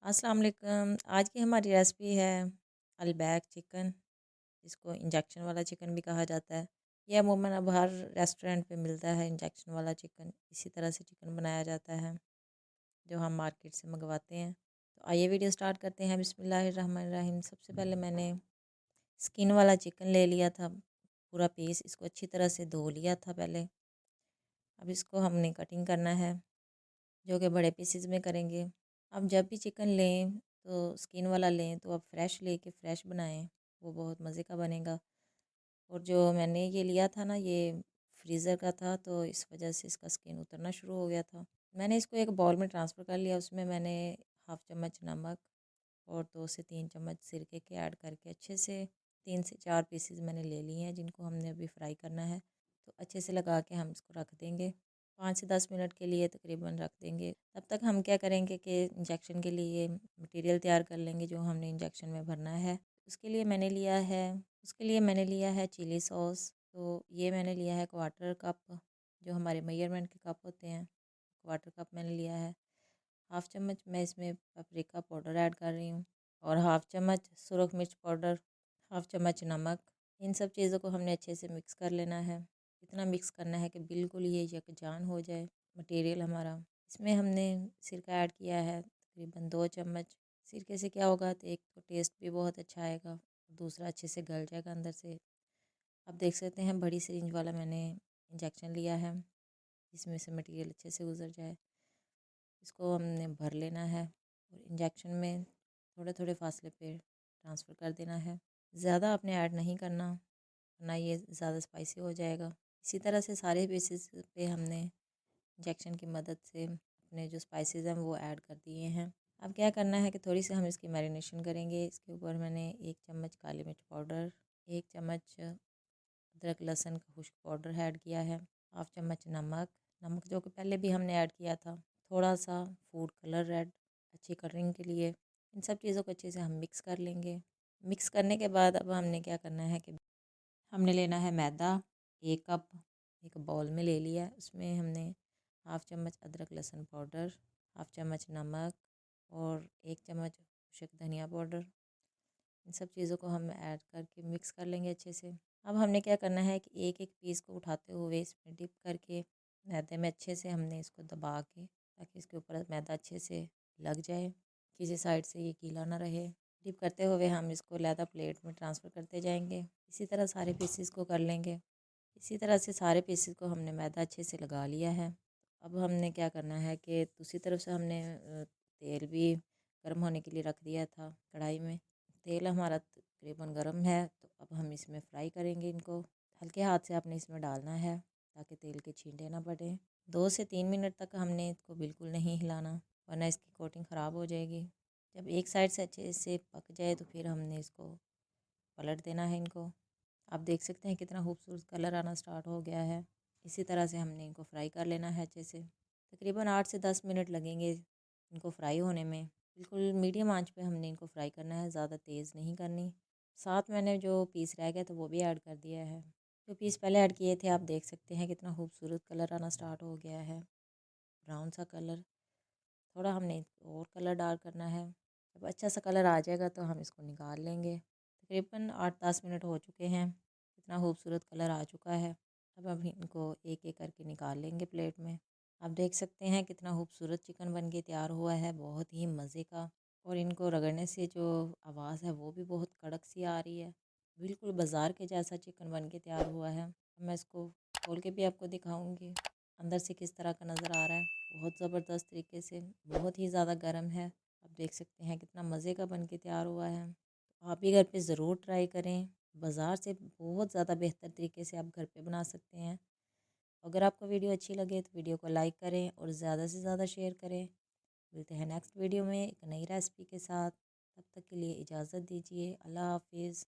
अस्सलाम वालेकुम। आज की हमारी रेसिपी है अलबैक चिकन, इसको इंजेक्शन वाला चिकन भी कहा जाता है। यह अमूमन अब हर रेस्टोरेंट पे मिलता है इंजेक्शन वाला चिकन। इसी तरह से चिकन बनाया जाता है जो हम मार्केट से मंगवाते हैं। तो आइए वीडियो स्टार्ट करते हैं। बिस्मिल्लाहिर्रहमानिर्रहीम। सबसे पहले मैंने स्किन वाला चिकन ले लिया था, पूरा पीस। इसको अच्छी तरह से धो लिया था पहले। अब इसको हमने कटिंग करना है, जो कि बड़े पीसेस में करेंगे। अब जब भी चिकन लें तो स्किन वाला लें तो आप फ्रेश लेके फ्रेश बनाएं, वो बहुत मज़े का बनेगा। और जो मैंने ये लिया था ना, ये फ्रीज़र का था, तो इस वजह से इसका स्किन उतरना शुरू हो गया था। मैंने इसको एक बाउल में ट्रांसफ़र कर लिया। उसमें मैंने हाफ़ चम्मच नमक और 2 से 3 चम्मच सिरके के ऐड करके अच्छे से 3 से 4 पीसेस मैंने ले लिए हैं, जिनको हमने अभी फ्राई करना है। तो अच्छे से लगा के हम इसको रख देंगे, 5 से 10 मिनट के लिए तकरीबन रख देंगे। तब तक हम क्या करेंगे कि इंजेक्शन के लिए मटेरियल तैयार कर लेंगे जो हमने इंजेक्शन में भरना है। उसके लिए मैंने लिया है चिली सॉस। तो ये मैंने लिया है क्वार्टर कप, जो हमारे मेजरमेंट के कप होते हैं, क्वार्टर कप मैंने लिया है। हाफ़ चम्मच मैं इसमें पापरिका पाउडर ऐड कर रही हूँ और हाफ़ चम्मच सुरख मिर्च पाउडर, हाफ़ चम्मच नमक। इन सब चीज़ों को हमने अच्छे से मिक्स कर लेना है। इतना मिक्स करना है कि बिल्कुल ये यकजान हो जाए मटेरियल हमारा। इसमें हमने सिरका ऐड किया है तकरीबन 2 चम्मच। सिरके से क्या होगा, तो एक तो टेस्ट भी बहुत अच्छा आएगा, दूसरा अच्छे से गल जाएगा अंदर से। अब देख सकते हैं बड़ी सिरिंज वाला मैंने इंजेक्शन लिया है, इसमें से मटेरियल अच्छे से गुजर जाए। इसको हमने भर लेना है और इंजेक्शन में थोड़े थोड़े फासले पे ट्रांसफ़र कर देना है। ज़्यादा आपने ऐड नहीं करना, वरना ये ज़्यादा स्पाइसी हो जाएगा। इसी तरह से सारे पीसेस पे हमने इंजेक्शन की मदद से अपने जो स्पाइसेस हैं वो ऐड कर दिए हैं। अब क्या करना है कि थोड़ी सी हम इसकी मैरिनेशन करेंगे। इसके ऊपर मैंने 1 चम्मच काली मिर्च पाउडर, 1 चम्मच अदरक लहसुन का खुश्क पाउडर ऐड किया है, हाफ़ चम्मच नमक, नमक जो कि पहले भी हमने ऐड किया था, थोड़ा सा फूड कलर रेड अच्छी कलरिंग के लिए। इन सब चीज़ों को अच्छे से हम मिक्स कर लेंगे। मिक्स करने के बाद अब हमने क्या करना है कि हमने लेना है मैदा, 1 कप एक बाउल में ले लिया। उसमें हमने हाफ़ चम्मच अदरक लहसुन पाउडर, हाफ़ चम्मच नमक और 1 चम्मच खुश्क धनिया पाउडर, इन सब चीज़ों को हम ऐड करके मिक्स कर लेंगे अच्छे से। अब हमने क्या करना है कि एक एक पीस को उठाते हुए इसमें डिप करके मैदे में अच्छे से हमने इसको दबा के, ताकि इसके ऊपर मैदा अच्छे से लग जाए, किसी साइड से ये गीला ना रहे। डिप करते हुए हम इसको लैदा प्लेट में ट्रांसफ़र करते जाएंगे। इसी तरह सारे पीसेस को कर लेंगे। इसी तरह से सारे पीसेस को हमने मैदा अच्छे से लगा लिया है। अब हमने क्या करना है कि दूसरी तरफ से हमने तेल भी गर्म होने के लिए रख दिया था कढ़ाई में। तेल हमारा तकरीबन गर्म है, तो अब हम इसमें फ्राई करेंगे इनको। हल्के हाथ से आपने इसमें डालना है ताकि तेल के छींटे ना पड़े। 2 से 3 मिनट तक हमने इसको बिल्कुल नहीं हिलाना, वरना इसकी कोटिंग ख़राब हो जाएगी। जब एक साइड से अच्छे से पक जाए तो फिर हमने इसको पलट देना है इनको। आप देख सकते हैं कितना खूबसूरत कलर आना स्टार्ट हो गया है। इसी तरह से हमने इनको फ्राई कर लेना है अच्छे से। तकरीबन 8 से 10 मिनट लगेंगे इनको फ्राई होने में। बिल्कुल मीडियम आंच पे हमने इनको फ्राई करना है, ज़्यादा तेज़ नहीं करनी। साथ मैंने जो पीस रह गया था वो भी ऐड कर दिया है। जो पीस पहले ऐड किए थे आप देख सकते हैं कितना खूबसूरत कलर आना स्टार्ट हो गया है, ब्राउन सा कलर। थोड़ा हमने और कलर डार्क करना है। जब अच्छा सा कलर आ जाएगा तो हम इसको निकाल लेंगे। तकरीबन 8-10 मिनट हो चुके हैं, इतना खूबसूरत कलर आ चुका है। अब हम इनको एक एक करके निकाल लेंगे प्लेट में। आप देख सकते हैं कितना खूबसूरत चिकन बन के तैयार हुआ है, बहुत ही मज़े का। और इनको रगड़ने से जो आवाज़ है वो भी बहुत कड़क सी आ रही है, बिल्कुल बाज़ार के जैसा चिकन बन के तैयार हुआ है। मैं इसको खोल के भी आपको दिखाऊंगी अंदर से किस तरह का नज़र आ रहा है। बहुत ज़बरदस्त तरीके से, बहुत ही ज़्यादा गर्म है। आप देख सकते हैं कितना मज़े का बन के तैयार हुआ है। तो आप भी घर पे ज़रूर ट्राई करें। बाज़ार से बहुत ज़्यादा बेहतर तरीके से आप घर पे बना सकते हैं। अगर आपको वीडियो अच्छी लगे तो वीडियो को लाइक करें और ज़्यादा से ज़्यादा शेयर करें। मिलते हैं नेक्स्ट वीडियो में एक नई रेसिपी के साथ। तब तक के लिए इजाज़त दीजिए। अल्लाह हाफिज़।